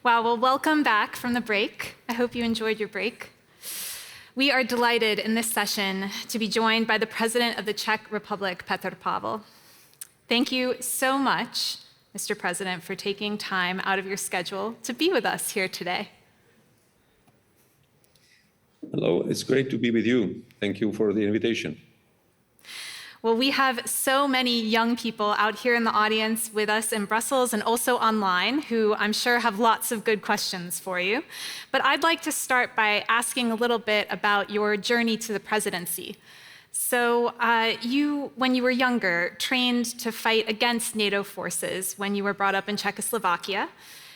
Wow, well, welcome back from the break. I hope you enjoyed your break. We are delighted in this session to be joined by the President of the Czech Republic, Petr Pavel. Thank you so much, Mr. President, for taking time out of your schedule to be with us here today. Hello, it's great to be with you. Thank you for the invitation. Well, we have so many young people out here in the audience with us in Brussels and also online who I'm sure have lots of good questions for you. But I'd like to start by asking a little bit about your journey to the presidency. So you, when you were younger, trained to fight against NATO forces when you were brought up in Czechoslovakia.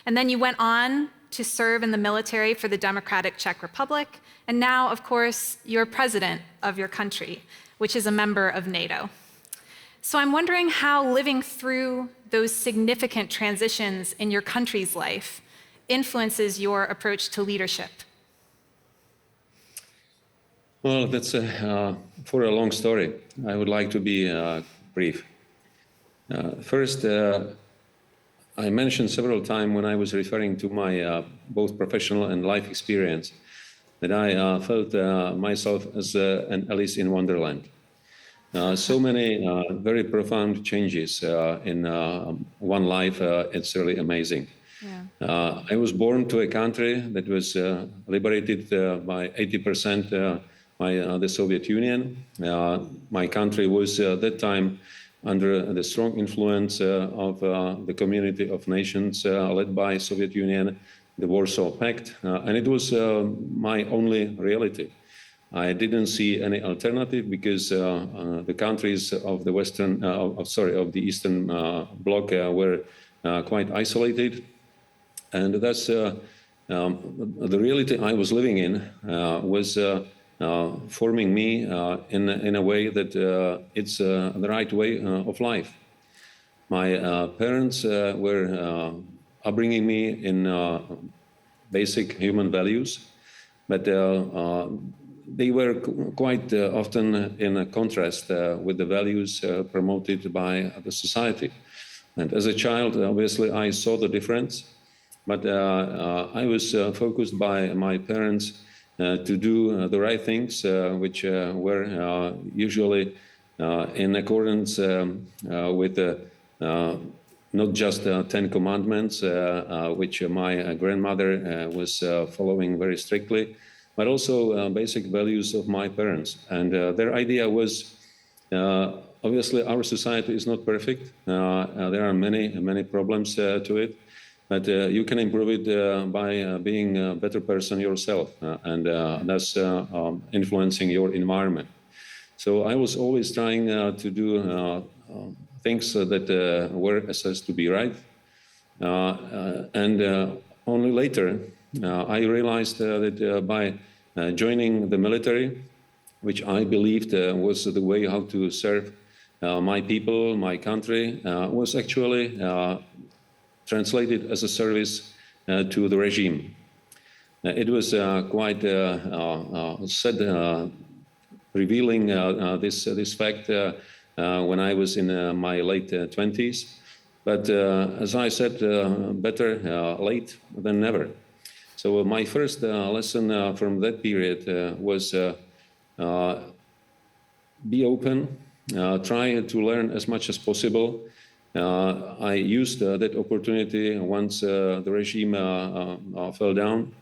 And then you went on to serve in the military for the Democratic Czech Republic. And now, of course, you're president of your country, which is a member of NATO. So I'm wondering how living through those significant transitions in your country's life influences your approach to leadership. Well, that's for a long story. I would like to be brief. First, I mentioned several times when I was referring to my both professional and life experience that I felt myself as an Alice in Wonderland. So many very profound changes in one life, it's really amazing. Yeah. I was born to a country that was liberated by 80% by the Soviet Union. My country was at that time under the strong influence of the community of nations led by Soviet Union, the Warsaw Pact, and it was my only reality. I didn't see any alternative because the countries of the of the Eastern Bloc were quite isolated, and that's the reality I was living in was forming me in a way that it's the right way of life. My parents were upbringing me in basic human values, but they were quite often in a contrast with the values promoted by the society. And as a child, obviously, I saw the difference, but I was focused by my parents to do the right things, which were usually in accordance with not just 10 commandments, which my grandmother was following very strictly, but also basic values of my parents. And their idea was, obviously, our society is not perfect. There are many problems to it, but you can improve it by being a better person yourself, and thus influencing your environment. So I was always trying to do things that were assessed to be right. And only later, I realized that by joining the military, which I believed was the way how to serve my people, my country, was actually translated as a service to the regime. It was quite revealing this fact when I was in my late 20s. But as I said, better late than never. So my first lesson from that period was be open, try to learn as much as possible. I used that opportunity once the regime fell down.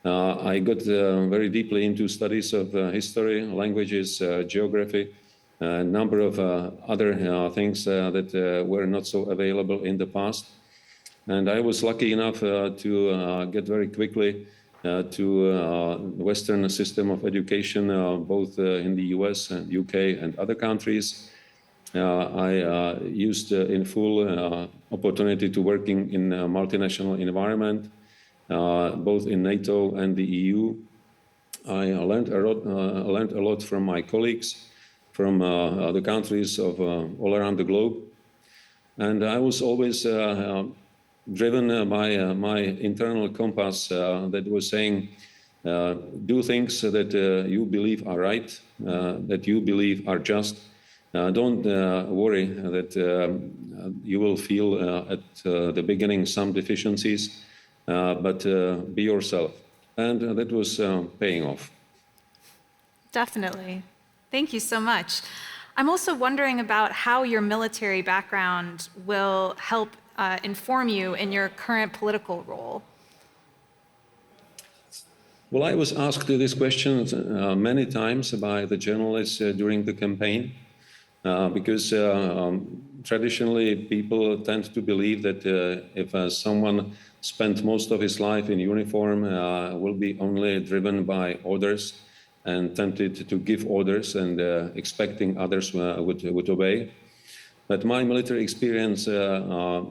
I got very deeply into studies of history, languages, geography, a number of other things that were not so available in the past. And I was lucky enough to get very quickly to the Western system of education, both in the US and UK and other countries. I used in full opportunity to working in a multinational environment, both in NATO and the EU. I learned a lot from my colleagues from the countries of all around the globe. And I was always driven by my internal compass that was saying, do things that you believe are right, that you believe are just. Don't worry that you will feel at the beginning some deficiencies. but be yourself. And that was paying off. Definitely. Thank you so much. I'm also wondering about how your military background will help inform you in your current political role. Well, I was asked this question many times by the journalists during the campaign, because traditionally people tend to believe that if someone spent most of his life in uniform, will be only driven by orders and tempted to give orders and expecting others would obey. But my military experience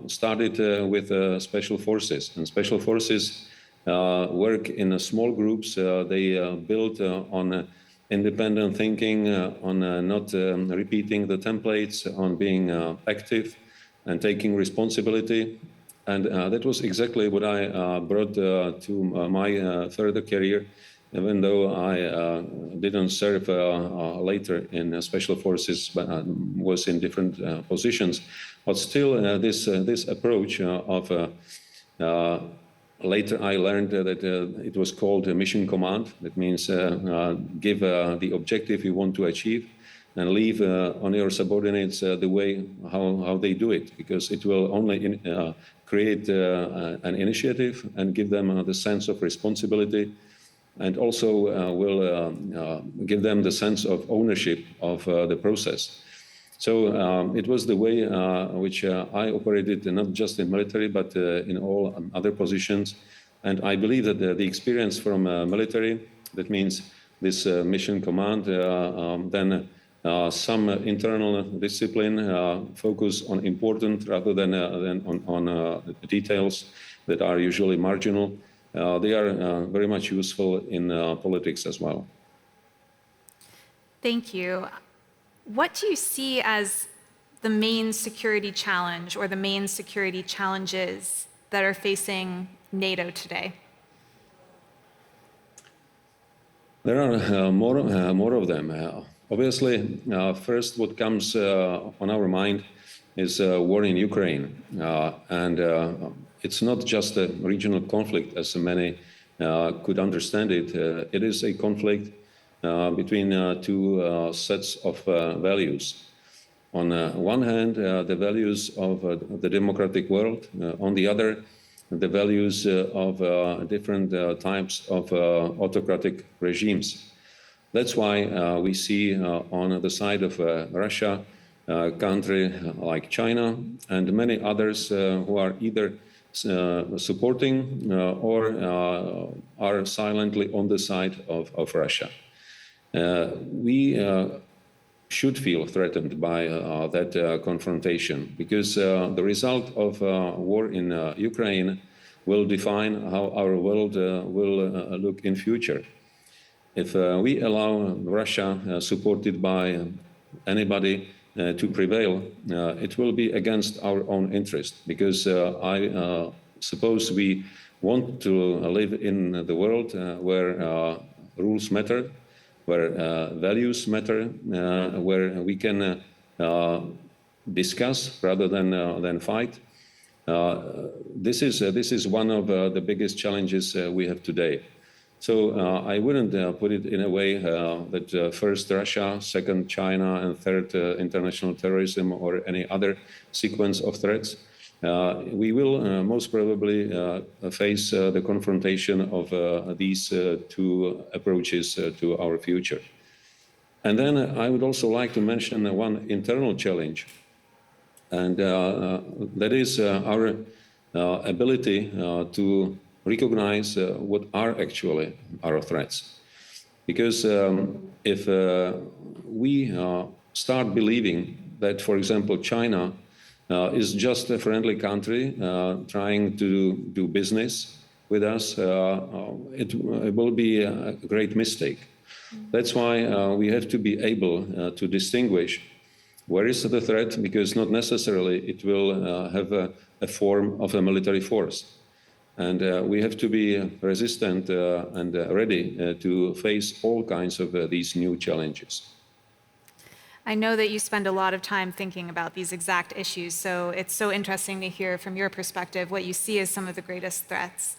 started with special forces, and special forces work in small groups. They build on independent thinking, on not repeating the templates, on being active and taking responsibility. And that was exactly what I brought to my further career, even though I didn't serve later in special forces, but was in different positions. But still, this approach of later I learned that it was called a mission command. That means give the objective you want to achieve and leave on your subordinates the way how they do it, because it will only create an initiative and give them the sense of responsibility, and also will give them the sense of ownership of the process. So it was the way which I operated, not just in military, but in all other positions. And I believe that the experience from military, that means this mission command, then some internal discipline, focus on important rather than on details that are usually marginal. They are very much useful in politics as well. Thank you. What do you see as the main security challenge or the main security challenges that are facing NATO today? There are more of them. Obviously, first what comes on our mind is war in Ukraine. And it's not just a regional conflict, as many could understand it. It is a conflict between two sets of values. On one hand, the values of the democratic world. On the other, the values of different types of autocratic regimes. That's why we see on the side of Russia, a country like China and many others who are either supporting or are silently on the side of Russia. We should feel threatened by that confrontation, because the result of war in Ukraine will define how our world will look in future. If we allow Russia, supported by anybody, to prevail, it will be against our own interest, because I suppose we want to live in the world where rules matter, where values matter, where we can discuss rather than fight. This is one of the biggest challenges we have today. So I wouldn't put it in a way that first Russia, second China, and third international terrorism or any other sequence of threats. We will most probably face the confrontation of these two approaches to our future. And then I would also like to mention one internal challenge, and that is our ability to recognize what are actually our threats. Because if we start believing that, for example, China is just a friendly country trying to do business with us, it will be a great mistake. That's why we have to be able to distinguish where is the threat, because not necessarily it will have a form of a military force. And we have to be resistant and ready to face all kinds of these new challenges. I know that you spend a lot of time thinking about these exact issues, so it's so interesting to hear from your perspective what you see as some of the greatest threats.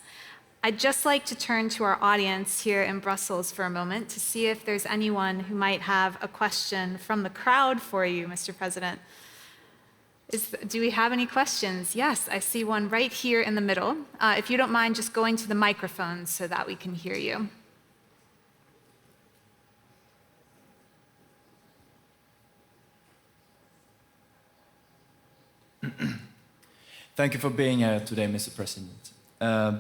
I'd just like to turn to our audience here in Brussels for a moment to see if there's anyone who might have a question from the crowd for you, Mr. President. Do we have any questions? Yes, I see one right here in the middle. If you don't mind just going to the microphone so that we can hear you. Thank you for being here today, Mr. President.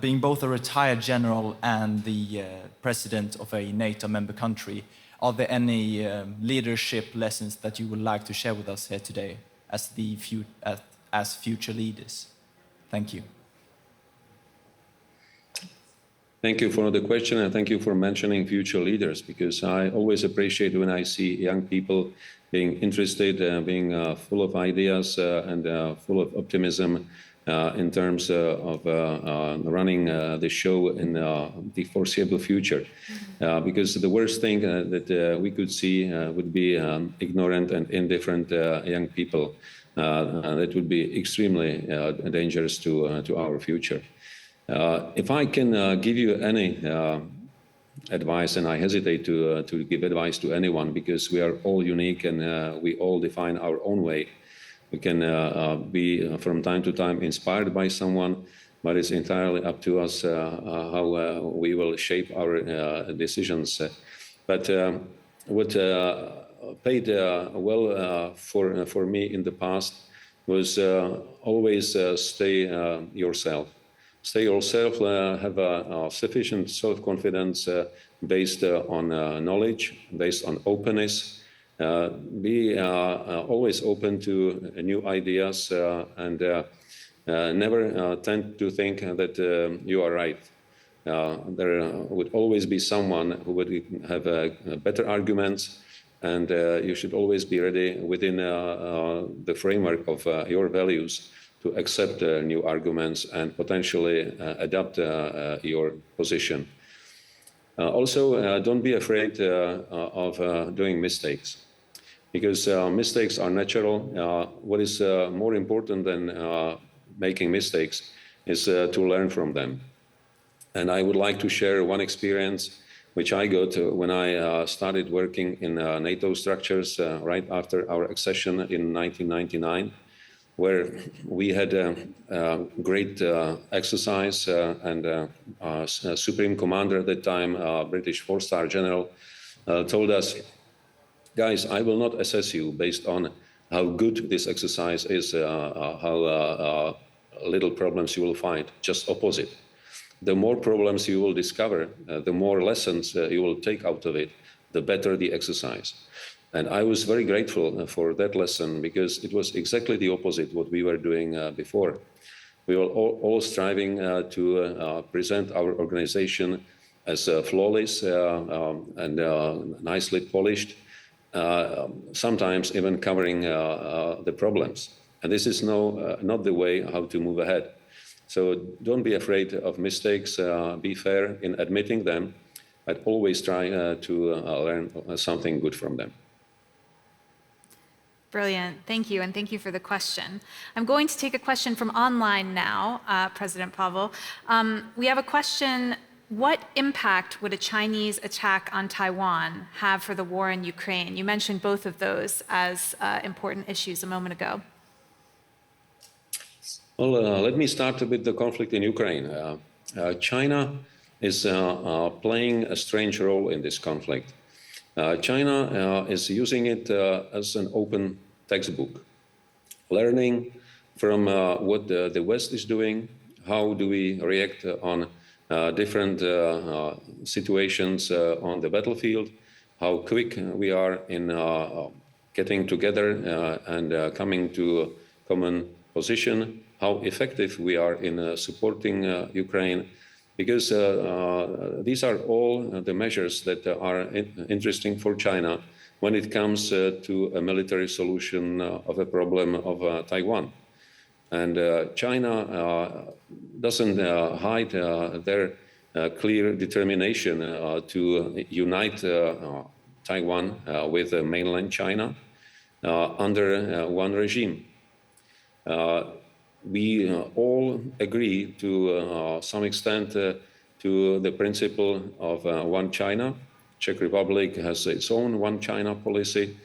Being both a retired general and the president of a NATO member country, are there any leadership lessons that you would like to share with us here today as future leaders? Thank you. Thank you for the question, and thank you for mentioning future leaders, because I always appreciate when I see young people being interested, being full of ideas and full of optimism in terms of running the show in the foreseeable future. Because the worst thing that we could see would be ignorant and indifferent young people. That would be extremely dangerous to our future. If I can give you any advice, and I hesitate to give advice to anyone because we are all unique and we all define our own way. We can be from time to time inspired by someone, but it's entirely up to us how we will shape our decisions. But what paid well for me in the past was always stay yourself. Stay yourself, have a sufficient self-confidence based on knowledge, based on openness. Be always open to new ideas and never tend to think that you are right. There would always be someone who would have better arguments, and you should always be ready within the framework of your values to accept new arguments and potentially adapt your position. Also, don't be afraid of doing mistakes, because mistakes are natural. What is more important than making mistakes is to learn from them. And I would like to share one experience which I got when I started working in NATO structures right after our accession in 1999, where we had a great exercise and Supreme Commander at that time, British 4-star general, told us, guys, I will not assess you based on how good this exercise is, how little problems you will find, just opposite. The more problems you will discover, the more lessons you will take out of it, the better the exercise. And I was very grateful for that lesson, because it was exactly the opposite what we were doing before. We were all striving to present our organization as flawless and nicely polished, sometimes even covering the problems. And this is not the way how to move ahead. So don't be afraid of mistakes, be fair in admitting them, but always try to learn something good from them. Brilliant. Thank you, and thank you for the question. I'm going to take a question from online now, President Pavel. We have a question: what impact would a Chinese attack on Taiwan have for the war in Ukraine? You mentioned both of those as important issues a moment ago. Well, let me start with the conflict in Ukraine. China is playing a strange role in this conflict. China is using it as an open textbook, learning from what the West is doing, how do we react on different situations on the battlefield, how quick we are in getting together and coming to a common position, how effective we are in supporting Ukraine. Because these are all the measures that are interesting for China when it comes to a military solution of a problem of Taiwan. And China doesn't hide their clear determination to unite Taiwan with mainland China under one regime. We all agree to some extent to the principle of one China. Czech Republic has its own one China policy,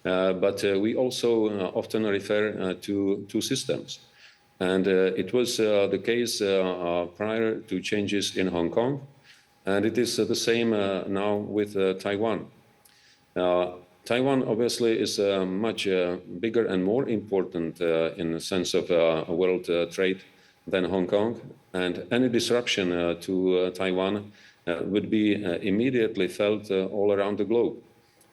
but we also often refer to two systems. And it was the case prior to changes in Hong Kong, and it is the same now with Taiwan. Taiwan obviously is much bigger and more important in the sense of world trade than Hong Kong, and any disruption to Taiwan would be immediately felt all around the globe.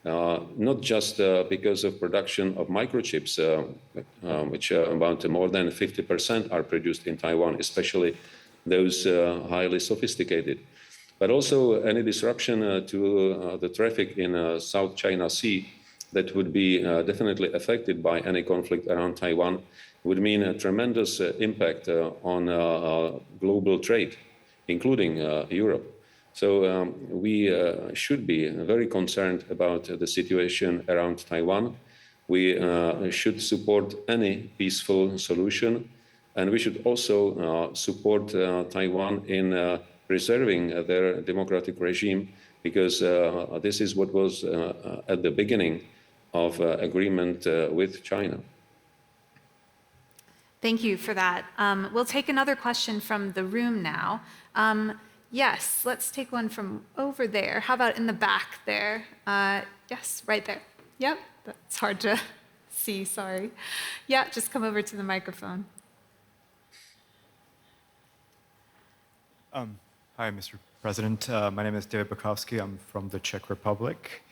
Not just because of production of microchips, which about more than 50% are produced in Taiwan, especially those highly sophisticated, but also any disruption to the traffic in South China Sea that would be definitely affected by any conflict around Taiwan would mean a tremendous impact on global trade, including Europe. So we should be very concerned about the situation around Taiwan. We should support any peaceful solution, and we should also support Taiwan in preserving their democratic regime, because this is what was at the beginning of agreement with China. Thank you for that. We'll take another question from the room now. Yes, let's take one from over there. How about in the back there? Yes, right there. Yep, that's hard to see, sorry. Yeah, just come over to the microphone. Hi, Mr. President. My name is David Bukowski. I'm from the Czech Republic.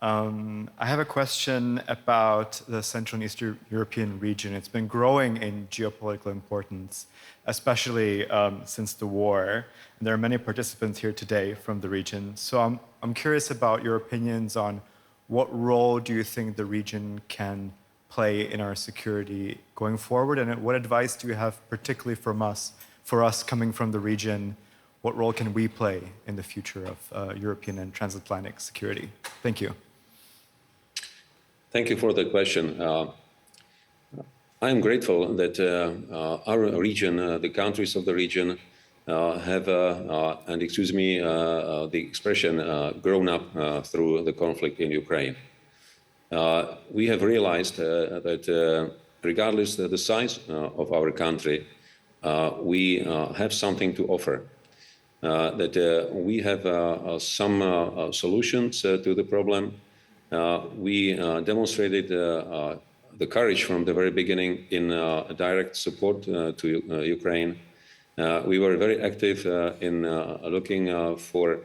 I have a question about the Central and Eastern European region. It's been growing in geopolitical importance, especially since the war. And there are many participants here today from the region. So I'm curious about your opinions on what role do you think the region can play in our security going forward, and what advice do you have particularly for us coming from the region? What role can we play in the future of European and transatlantic security? Thank you. Thank you for the question. I am grateful that our region, the countries of the region, have, and excuse me the expression, grown up through the conflict in Ukraine. We have realized that regardless of the size of our country, we have something to offer. That we have some solutions to the problem. We demonstrated the courage from the very beginning in direct support to Ukraine. We were very active in looking for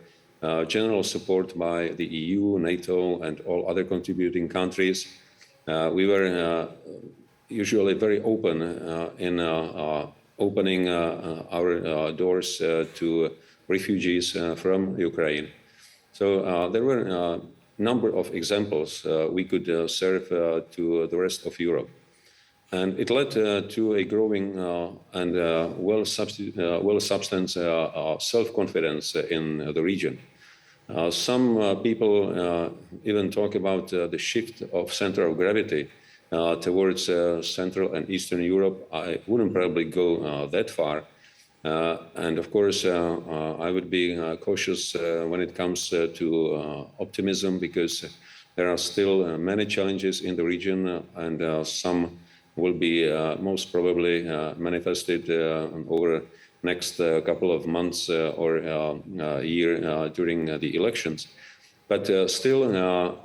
general support by the EU, NATO, and all other contributing countries. We were usually very open in opening our doors to refugees from Ukraine. So there were a number of examples we could serve to the rest of Europe. And it led to a growing and well-substanced self-confidence in the region. Some people even talk about the shift of center of gravity towards Central and Eastern Europe. I wouldn't probably go that far. And of course, I would be cautious when it comes to optimism, because there are still many challenges in the region, and some will be most probably manifested over next couple of months or year during the elections. But still,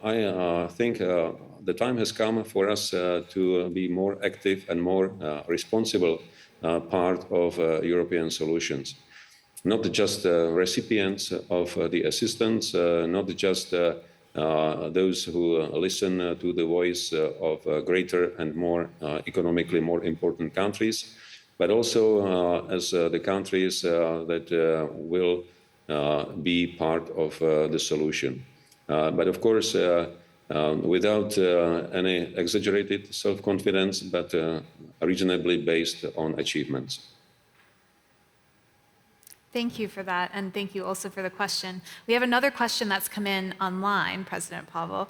I think the time has come for us to be more active and more responsible part of European solutions. Not just recipients of the assistance, not just those who listen to the voice of greater and more economically more important countries, but also as the countries that will be part of the solution. But of course, without any exaggerated self-confidence, but reasonably based on achievements. Thank you for that, and thank you also for the question. We have another question that's come in online, President Pavel.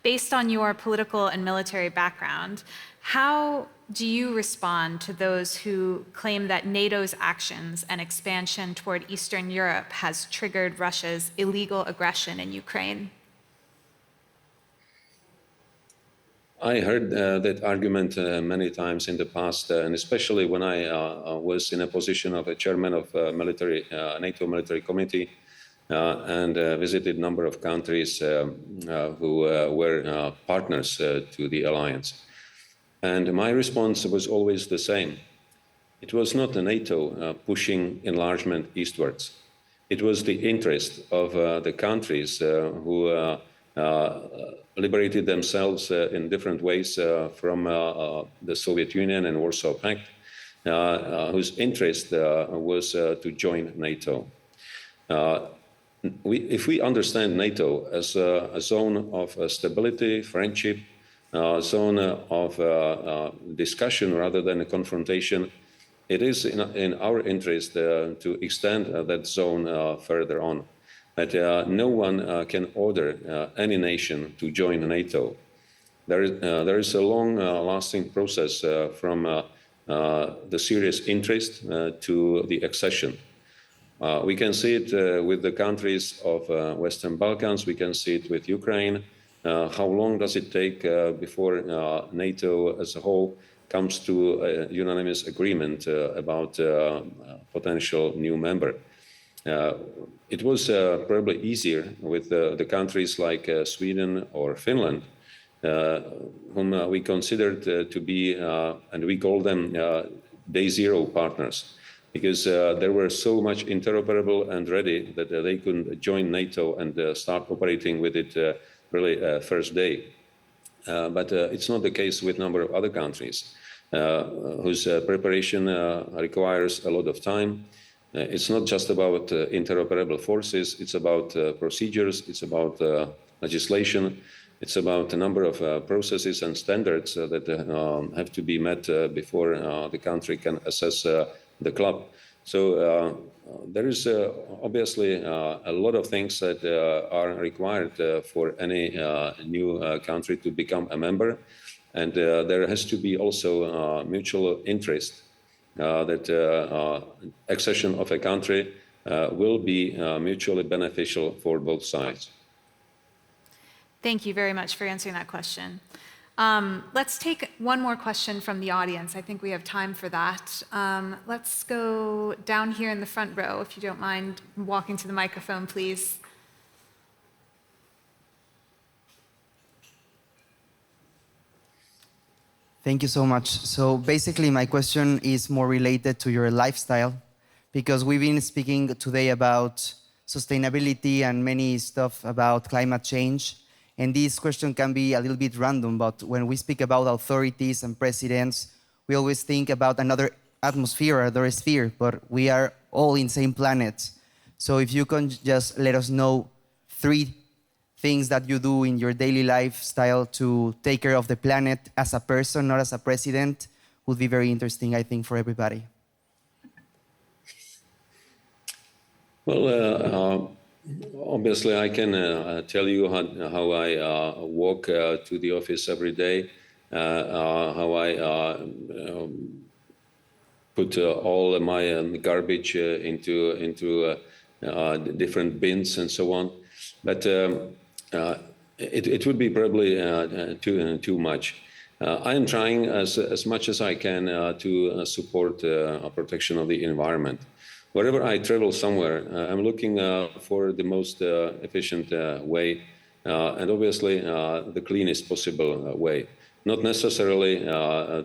Based on your political and military background, how do you respond to those who claim that NATO's actions and expansion toward Eastern Europe has triggered Russia's illegal aggression in Ukraine? I heard that argument many times in the past, and especially when I was in a position of a chairman of NATO military committee and visited a number of countries who were partners to the alliance. And my response was always the same. It was not the NATO pushing enlargement eastwards. It was the interest of the countries who liberated themselves in different ways from the Soviet Union and Warsaw Pact, whose interest was to join NATO. If we understand NATO as a zone of stability, friendship, a zone of discussion rather than a confrontation, it is in our interest to extend that zone further on. That no one can order any nation to join NATO. There is a long-lasting process from the serious interest to the accession. We can see it with the countries of Western Balkans. We can see it with Ukraine. How long does it take before NATO as a whole comes to a unanimous agreement about potential new member? It was probably easier with the countries like Sweden or Finland, whom we considered to be, and we call them day zero partners, because they were so much interoperable and ready that they could join NATO and start operating with it really first day. But it's not the case with a number of other countries whose preparation requires a lot of time. It's not just about interoperable forces, it's about procedures, it's about legislation, it's about a number of processes and standards that have to be met before the country can assess the club. So there is obviously a lot of things that are required for any new country to become a member. And there has to be also mutual interest that accession of a country will be mutually beneficial for both sides. Thank you very much for answering that question. Let's take one more question from the audience. I think we have time for that. Let's go down here in the front row, if you don't mind walking to the microphone, please. Thank you so much. So basically, my question is more related to your lifestyle, because we've been speaking today about sustainability and many stuff about climate change. And this question can be a little bit random, but when we speak about authorities and presidents, we always think about another atmosphere, another sphere, but we are all in the same planet. So if you can just let us know 3 things that you do in your daily lifestyle to take care of the planet as a person, not as a president, would be very interesting, I think, for everybody. Well, obviously, I can tell you how I walk to the office every day, how I put all my garbage into different bins and so on. But it would be probably too much. I am trying as much as I can to support protection of the environment. Wherever I travel somewhere, I'm looking for the most efficient way, and obviously the cleanest possible way. Not necessarily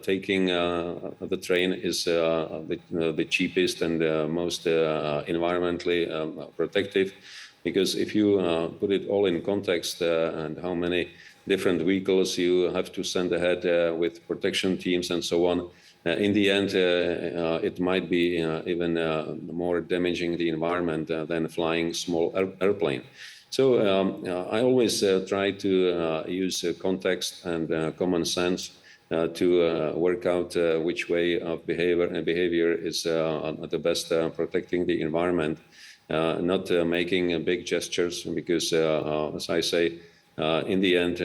taking the train is the cheapest and most environmentally protective, because if you put it all in context and how many different vehicles you have to send ahead with protection teams and so on, in the end, it might be even more damaging the environment than flying small airplane. So I always try to use context and common sense to work out which way of behavior is the best protecting the environment, not making big gestures, because, as I say, in the end,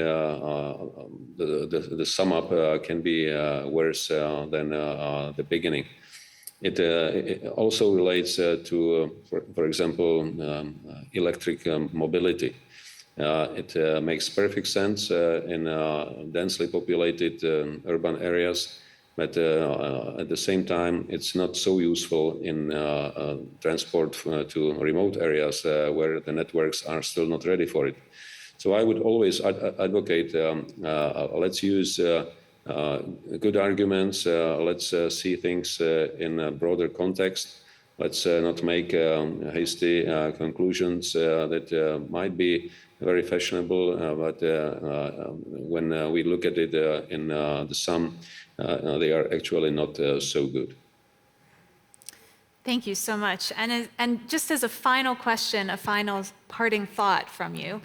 the sum up can be worse than the beginning. It also relates to, for example, electric mobility. It makes perfect sense in densely populated urban areas, but at the same time, it's not so useful in transport to remote areas where the networks are still not ready for it. So I would always advocate, let's use good arguments, let's see things in a broader context. Let's not make hasty conclusions that might be very fashionable, but when we look at it in the sum, they are actually not so good. Thank you so much. And just as a final question, a final parting thought from you,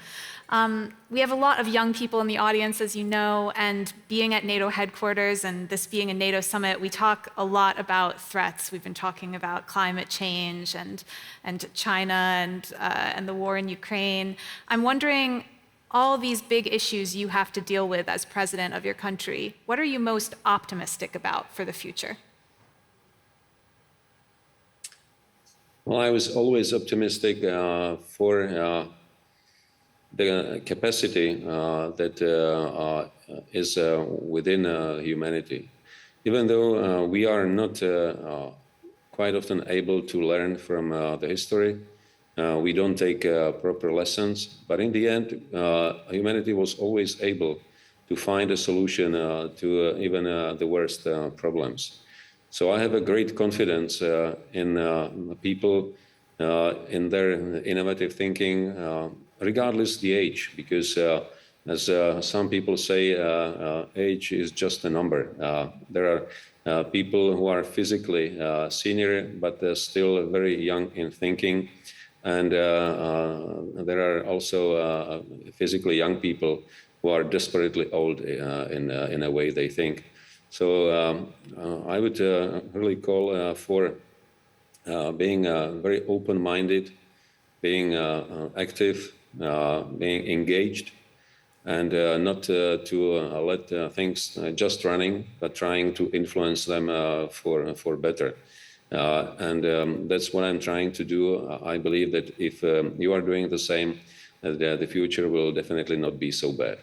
we have a lot of young people in the audience, as you know, and being at NATO headquarters and this being a NATO summit, we talk a lot about threats. We've been talking about climate change and China and the war in Ukraine. I'm wondering, all these big issues you have to deal with as president of your country, what are you most optimistic about for the future? Well, I was always optimistic for the capacity that is within humanity. Even though we are not quite often able to learn from the history, we don't take proper lessons, but in the end, humanity was always able to find a solution to even the worst problems. So I have a great confidence in people, in their innovative thinking, regardless the age, because as some people say, age is just a number. There are people who are physically senior, but they're still very young in thinking. And there are also physically young people who are desperately old in a way they think. So I would really call for being very open-minded, being active, being engaged, and not to let things just running, but trying to influence them for better. And that's what I'm trying to do. I believe that if you are doing the same, the future will definitely not be so bad.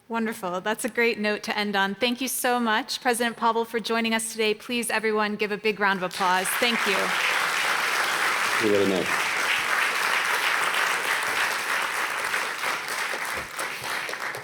Wonderful. That's a great note to end on. Thank you so much, President Pavel, for joining us today. Please, everyone, give a big round of applause. Thank you. Thank you very much.